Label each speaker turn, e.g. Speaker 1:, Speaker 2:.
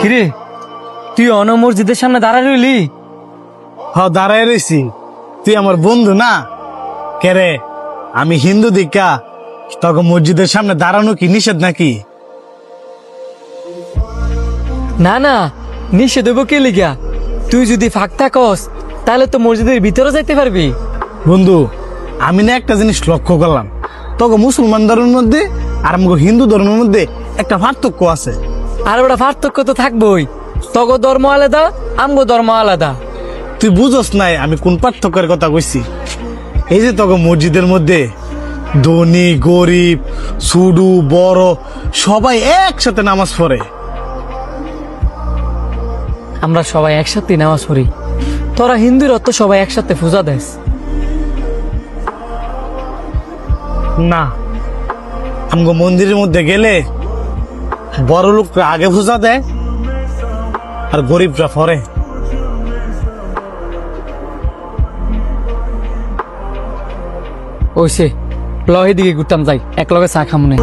Speaker 1: কিরে তুই অন মসজিদের সামনে দাঁড়ায় রইলি?
Speaker 2: দাঁড়ায় রয়েছি। তুই আমার বন্ধু না কেরে? আমি হিন্দু দিকা তখন মসজিদের সামনে দাঁড়ানো কি নিষেধ নাকি?
Speaker 1: না না, নিষেধ হইব কে লিগা? তুই যদি ফাঁক থাকস তাহলে তো মসজিদের ভিতরে যাইতে পারবি।
Speaker 2: বন্ধু, আমি না একটা জিনিস লক্ষ্য করলাম, তখন মুসলমান ধর্মের মধ্যে আর আমাকে হিন্দু ধর্মের মধ্যে একটা পার্থক্য আছে।
Speaker 1: আর ওটা পার্থক্য তো থাকবোই, তগ ধর্ম আলাদা আমগো ধর্ম আলাদা।
Speaker 2: তুই বুঝস নাই আমি কোন পার্থক্যের কথা কইছি? এই যে তখন মসজিদের মধ্যে ধনী গরিব ছোট বড় সবাই একসাথে নামাজ পড়ে।
Speaker 1: আমরা সবাই একসাথে নামাজ পড়ি, তোরা হিন্দুরা তো সবাই একসাথে পূজা দেস।
Speaker 2: না, আমগো মন্দিরের মধ্যে গেলে বড় লোকরা আগে পূজা দেয় আর গরিবরা পরে।
Speaker 1: ওইসে লহে দিকে ঘুরতাম যাই, এক লগে চা খামনে।